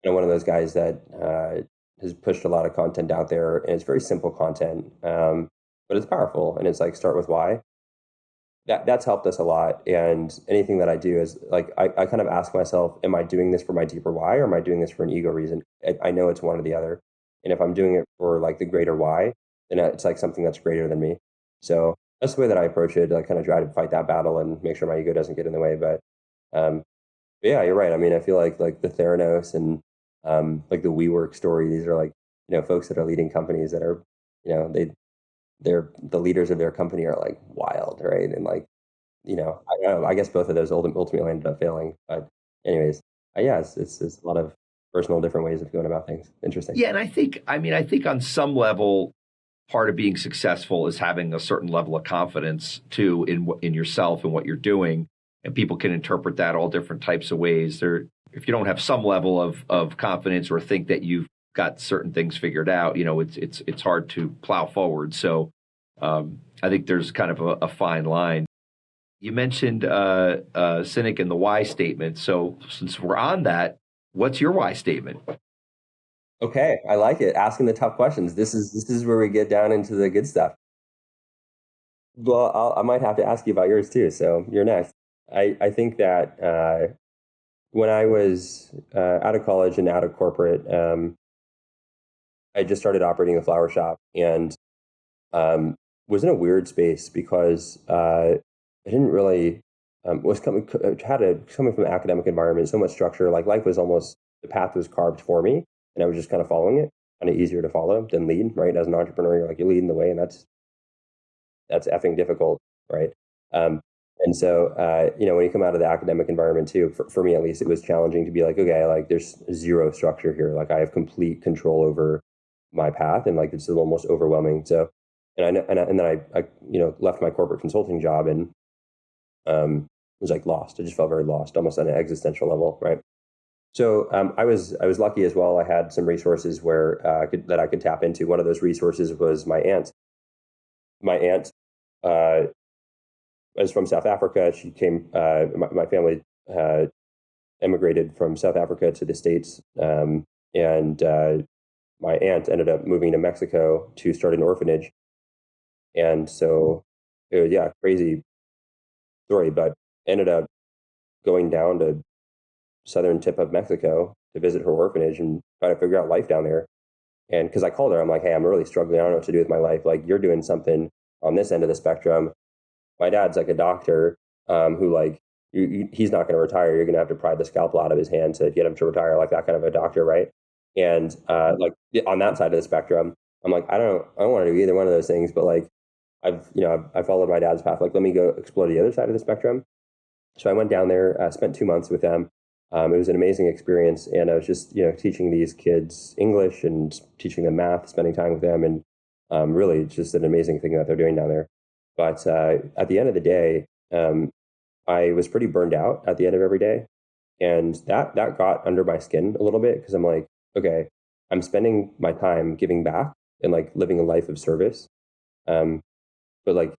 One of those guys that has pushed a lot of content out there, and it's very simple content, but it's powerful, and it's like start with why. That's helped us a lot. And anything that I do is like I kind of ask myself, am I doing this for my deeper why, or am I doing this for an ego reason? I know it's one or the other. And if I'm doing it for like the greater why, then it's like something that's greater than me. So that's the way that I approach it. I kind of try to fight that battle and make sure my ego doesn't get in the way. But yeah, you're right. I mean, I feel like the Theranos and like the WeWork story, these are like, folks that are leading companies that are, they're the leaders of their company are like wild, right? And like, I don't know, I guess both of those ultimately ended up failing. But anyways, yeah, it's a lot of personal different ways of going about things. Interesting. Yeah, and I think on some level, part of being successful is having a certain level of confidence too in yourself and what you're doing, and people can interpret that all different types of ways. If you don't have some level of confidence or think that you've got certain things figured out, it's hard to plow forward. So I think there's kind of a fine line. You mentioned Cynic and the why statement. So since we're on that, what's your why statement? Okay, I like it. Asking the tough questions. This is where we get down into the good stuff. Well, I might have to ask you about yours too. So you're next. I think that when I was out of college and out of corporate, I just started operating a flower shop, and was in a weird space because I didn't really coming from an academic environment, so much structure. Like life was almost, the path was carved for me, and I was just kind of following it. Kind of easier to follow than lead, right? As an entrepreneur, you're like, you're leading the way, and that's effing difficult, right? And so, when you come out of the academic environment too, for me at least, it was challenging to be like, okay, like there's zero structure here. Like I have complete control over my path, and like it's almost overwhelming. So, and I know, and then I left my corporate consulting job and was like lost. I just felt very lost, almost on an existential level, right? So I was lucky as well. I had some resources where that I could tap into. One of those resources was my aunt. My aunt is from South Africa. She came. My family emigrated from South Africa to the States, and my aunt ended up moving to Mexico to start an orphanage. And so, crazy story, but ended up going down to southern tip of Mexico to visit her orphanage and try to figure out life down there. And because I called her, I'm like, hey, I'm really struggling. I don't know what to do with my life. Like, you're doing something on this end of the spectrum. My dad's like a doctor who like, he's not going to retire. You're going to have to pry the scalpel out of his hand to get him to retire, like that kind of a doctor, right? And like on that side of the spectrum, I'm like, I don't want to do either one of those things, but like I've followed my dad's path. Like, let me go explore the other side of the spectrum. So I went down there, spent 2 months with them. It was an amazing experience, and I was just teaching these kids English and teaching them math, spending time with them, and really it's just an amazing thing that they're doing down there. But at the end of the day, I was pretty burned out at the end of every day, and that got under my skin a little bit because I'm like, okay, I'm spending my time giving back and like living a life of service, but like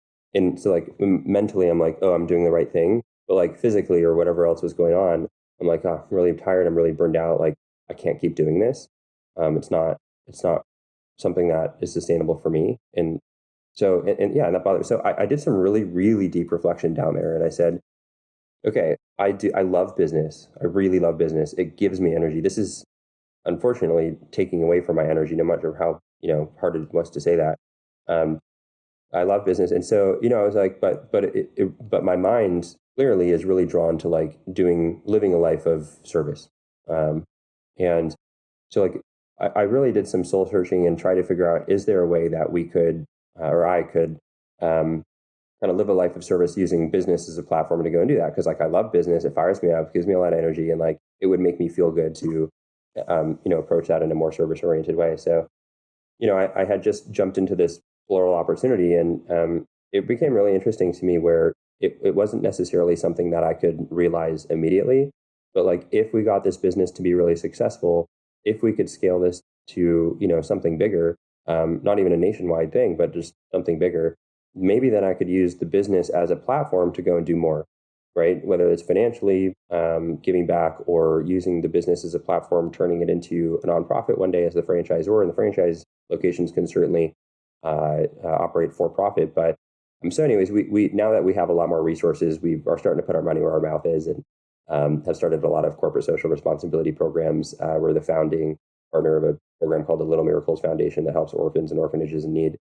mentally I'm like, oh, I'm doing the right thing. but like physically or whatever else was going on, I'm like, oh, I'm really tired. I'm really burned out. Like I can't keep doing this. It's not something that is sustainable for me. And so, and yeah, and that bothered me. So I did some really, really deep reflection down there. And I said, okay, I love business. I really love business. It gives me energy. This is unfortunately taking away from my energy, no matter how, hard it was to say that. Um, I love business. And so, I was like, but my mind clearly is really drawn to like living a life of service. Um, and so like, I really did some soul searching and try to figure out, is there a way that we could, or I could, kind of live a life of service using business as a platform to go and do that. Cause like, I love business. It fires me up, gives me a lot of energy, and like, it would make me feel good to, approach that in a more service oriented way. So, I had just jumped into this Floral opportunity, and it became really interesting to me where it wasn't necessarily something that I could realize immediately, but like if we got this business to be really successful, if we could scale this to something bigger, not even a nationwide thing, but just something bigger, maybe then I could use the business as a platform to go and do more, right? Whether it's financially giving back or using the business as a platform, turning it into a nonprofit one day as the franchisor, and the franchise locations can certainly operate for profit. But so anyways, we now that we have a lot more resources, we are starting to put our money where our mouth is, and have started a lot of corporate social responsibility programs. We're the founding partner of a program called the Little Miracles Foundation that helps orphans and orphanages in need.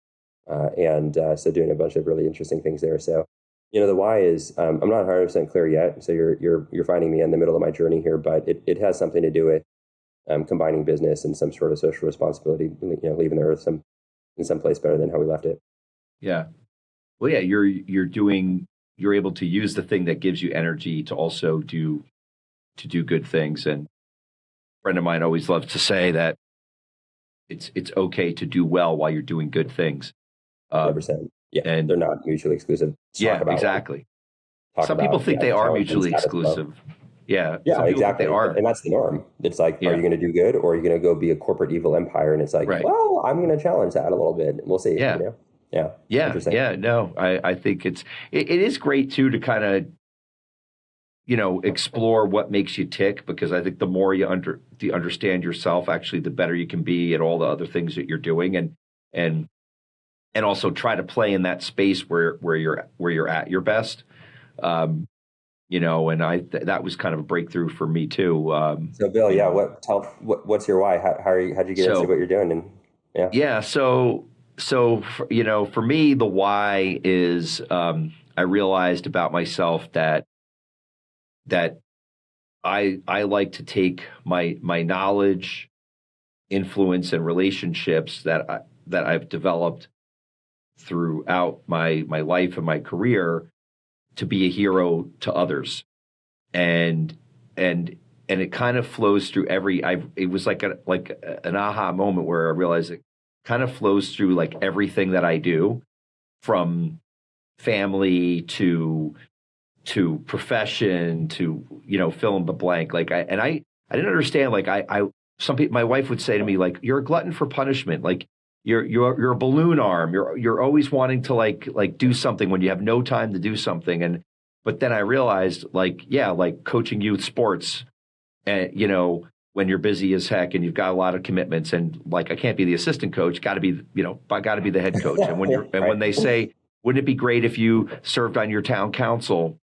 So doing a bunch of really interesting things there. So, the why is I'm not 100% clear yet. So you're finding me in the middle of my journey here, but it has something to do with combining business and some sort of social responsibility. Leaving the earth in some place better than how we left it. Yeah. Well, yeah, you're able to use the thing that gives you energy to also do good things. And a friend of mine always loves to say that it's okay to do well while you're doing good things. 100%. Yeah, and they're not mutually exclusive. Yeah, exactly. Some people think they are mutually exclusive. Yeah, yeah, exactly. They are, and that's the norm. It's like, are you going to do good, or are you going to go be a corporate evil empire? And it's like, well, I'm going to challenge that a little bit. We'll see. Yeah, yeah. No, I think it is great too to kind of explore what makes you tick, because I think the more you understand yourself, actually, the better you can be at all the other things that you're doing, and also try to play in that space where you're at your best. And that was kind of a breakthrough for me too. So Bill, what's your why? How'd you get into what you're doing? And So for me, the why is I realized about myself that I like to take my knowledge, influence, and relationships that I've developed throughout my life and my career to be a hero to others. And it kind of flows through it was like an aha moment where I realized it kind of flows through like everything that I do, from family to profession to, fill in the blank. Like I didn't understand, like some people, my wife would say to me, like, you're a glutton for punishment. Like you're a balloon arm. You're always wanting to like do something when you have no time to do something. But then I realized, like coaching youth sports, and when you're busy as heck and you've got a lot of commitments, and like I can't be the assistant coach, got to be the head coach. And when they say, wouldn't it be great if you served on your town council?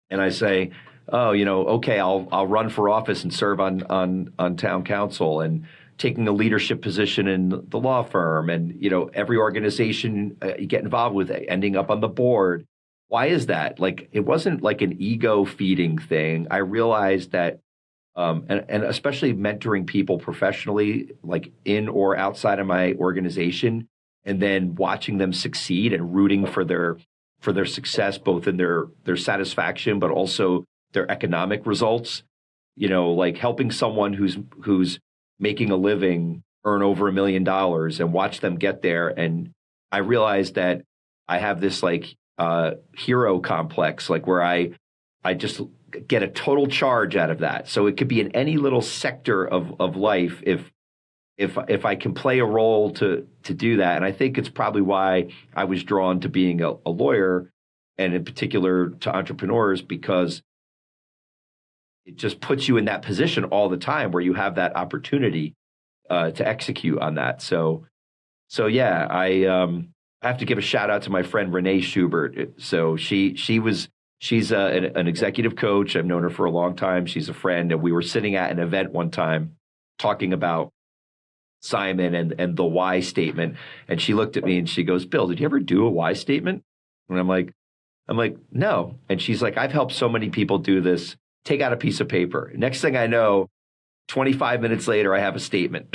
And I say, oh, okay, I'll run for office and serve on town council, and taking a leadership position in the law firm, and every organization you get involved with, ending up on the board. Why is that? Like, it wasn't like an ego feeding thing. I realized that, and especially mentoring people professionally, like in or outside of my organization, and then watching them succeed and rooting for their success, both in their satisfaction, but also their economic results. Like helping someone who's making a living earn over $1 million and watch them get there. And I realized that I have this like hero complex, like where I just get a total charge out of that. So it could be in any little sector of life if I can play a role to do that. And I think it's probably why I was drawn to being a lawyer, and in particular to entrepreneurs, because it just puts you in that position all the time where you have that opportunity to execute on that. So yeah, I have to give a shout out to my friend Renee Schubert. So she's an executive coach. I've known her for a long time. She's a friend, and we were sitting at an event one time talking about Simon and the why statement. And she looked at me and she goes, "Bill, did you ever do a why statement?" And I'm like, no. And she's like, "I've helped so many people do this. Take out a piece of paper." Next thing I know, 25 minutes later, I have a statement.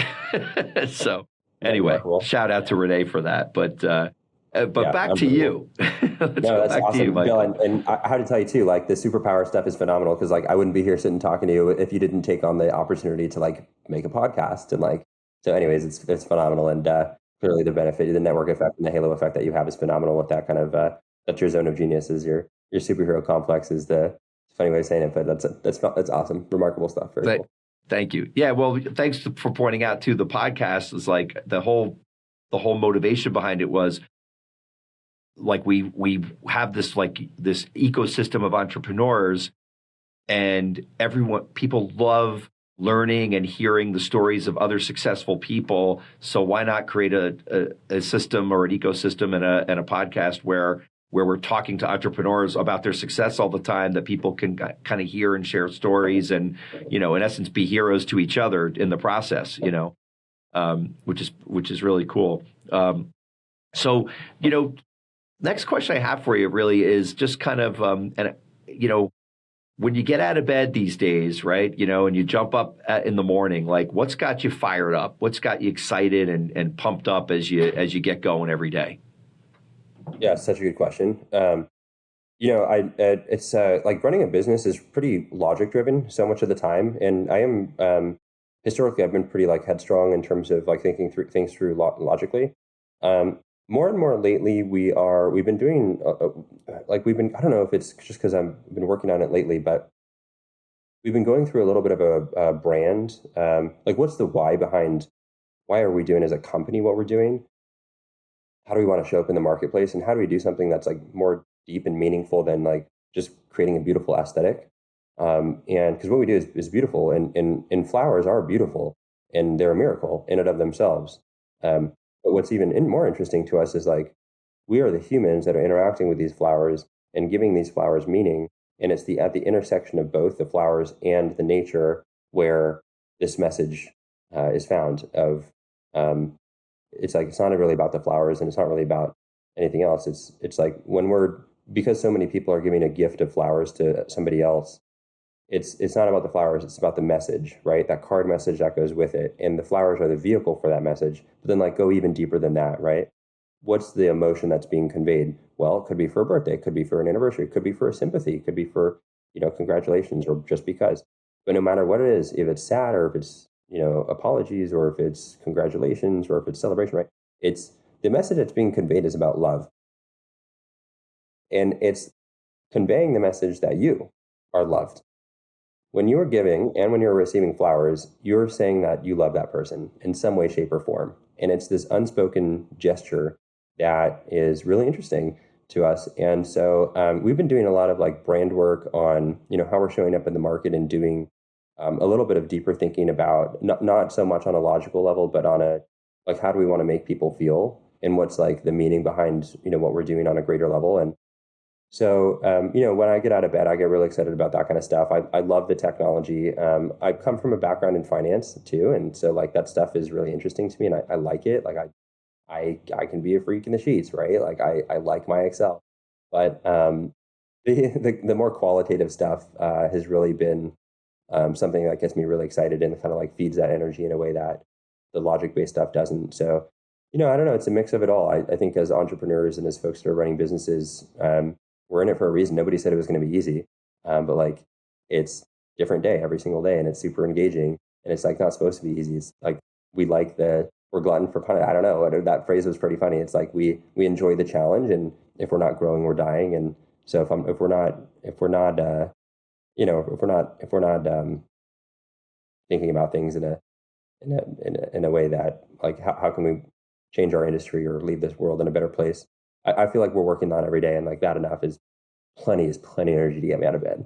So anyway, shout out to Renee for that. But back to you. Let's No, go that's back awesome, to you, Michael. Bill. And I have to tell you too, like the superpower stuff is phenomenal because like I wouldn't be here sitting talking to you if you didn't take on the opportunity to like make a podcast and like. So, anyways, it's phenomenal, and clearly the benefit, the network effect, and the halo effect that you have is phenomenal. With that kind of that's your zone of genius, is your superhero complex is the funny way of saying it, but that's awesome, remarkable stuff. Very cool. Thank you. Yeah, well, thanks for pointing out too. The podcast is like the whole motivation behind it was like we have this ecosystem of entrepreneurs, and people love learning and hearing the stories of other successful people. So why not create a system or an ecosystem and a podcast where we're talking to entrepreneurs about their success all the time, that people can kind of hear and share stories and, in essence, be heroes to each other in the process, which is really cool. So, next question I have for you really is just kind of, when you get out of bed these days, right, and you jump up in the morning, like what's got you fired up? What's got you excited and pumped up as you get going every day? Yeah, such a good question. It's like running a business is pretty logic driven so much of the time, and I am historically I've been pretty like headstrong in terms of like thinking through things through logically. More and more lately, we've been doing I don't know if it's just because I've been working on it lately, but we've been going through a little bit of a brand. Like, what's the why behind why are we doing as a company what we're doing? How do we want to show up in the marketplace, and how do we do something that's like more deep and meaningful than like just creating a beautiful aesthetic? And because what we do is beautiful, and flowers are beautiful, and they're a miracle in and of themselves. But what's even more interesting to us is like we are the humans that are interacting with these flowers and giving these flowers meaning, and it's at the intersection of both the flowers and the nature where this message is found. It's like it's not really about the flowers, and it's not really about anything else. It's like because so many people are giving a gift of flowers to somebody else. It's not about the flowers, it's about the message, right? That card message that goes with it. And the flowers are the vehicle for that message. But then like go even deeper than that, right? What's the emotion that's being conveyed? Well, it could be for a birthday, it could be for an anniversary, it could be for a sympathy, it could be for, congratulations or just because. But no matter what it is, if it's sad or if it's, apologies or if it's congratulations or if it's celebration, right? It's the message that's being conveyed is about love. And it's conveying the message that you are loved. When you are giving and when you're receiving flowers, you're saying that you love that person in some way, shape, or form. And it's this unspoken gesture that is really interesting to us. And so we've been doing a lot of like brand work on, how we're showing up in the market and doing a little bit of deeper thinking about not so much on a logical level, but on a like how do we want to make people feel and what's like the meaning behind, what we're doing on a greater level. And so, when I get out of bed, I get really excited about that kind of stuff. I love the technology. I come from a background in finance too. And so like that stuff is really interesting to me and I like it. Like I can be a freak in the sheets, right? Like I like my Excel, but the more qualitative stuff has really been something that gets me really excited and kind of like feeds that energy in a way that the logic-based stuff doesn't. So, I don't know. It's a mix of it all. I think as entrepreneurs and as folks that are running businesses, we're in it for a reason. Nobody said it was going to be easy, but like it's different day every single day, and it's super engaging. And it's like not supposed to be easy. It's like we're glutton for punishment. I don't know. That phrase was pretty funny. It's like we enjoy the challenge, and if we're not growing, we're dying. And so if we're not thinking about things in a way that like how can we change our industry or leave this world in a better place? I feel like we're working on every day, and like that enough is plenty of energy to get me out of bed.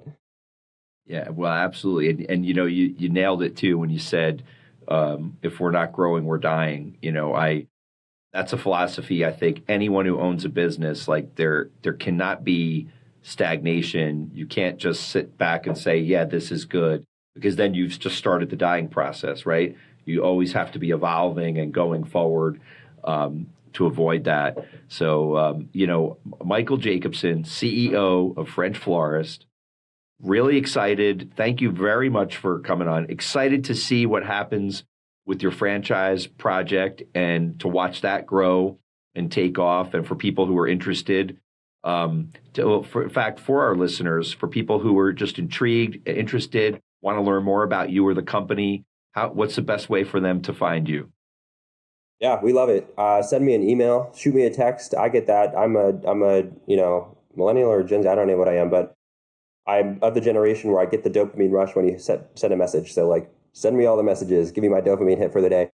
Yeah, well, absolutely. And you nailed it too when you said, if we're not growing, we're dying. That's a philosophy. I think anyone who owns a business, like there cannot be stagnation. You can't just sit back and say, yeah, this is good, because then you've just started the dying process, right? You always have to be evolving and going forward to avoid that. So, Michael Jacobson, CEO of French Florist, really excited. Thank you very much for coming on. Excited to see what happens with your franchise project and to watch that grow and take off. And for people who are interested, for our listeners, for people who are just intrigued, interested, want to learn more about you or the company, what's the best way for them to find you? Yeah, we love it. Send me an email, shoot me a text. I get that. I'm a millennial or Gen Z. I don't know what I am, but I'm of the generation where I get the dopamine rush when you send a message. So like, send me all the messages, give me my dopamine hit for the day.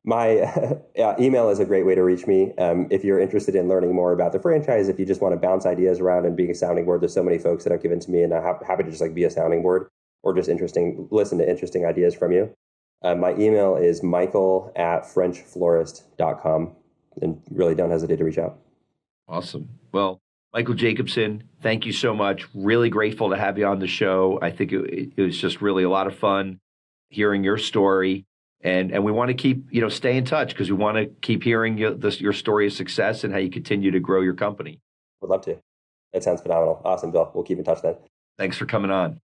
My email is a great way to reach me. If you're interested in learning more about the franchise, if you just want to bounce ideas around and being a sounding board, there's so many folks that have given to me, and I'm happy to just like be a sounding board or just listen to interesting ideas from you. My email is michael@frenchflorist.com, and really don't hesitate to reach out. Awesome. Well, Michael Jacobson, thank you so much. Really grateful to have you on the show. I think it was just really a lot of fun hearing your story. And we want to keep, stay in touch, because we want to keep hearing your story of success and how you continue to grow your company. Would love to. That sounds phenomenal. Awesome, Bill. We'll keep in touch then. Thanks for coming on.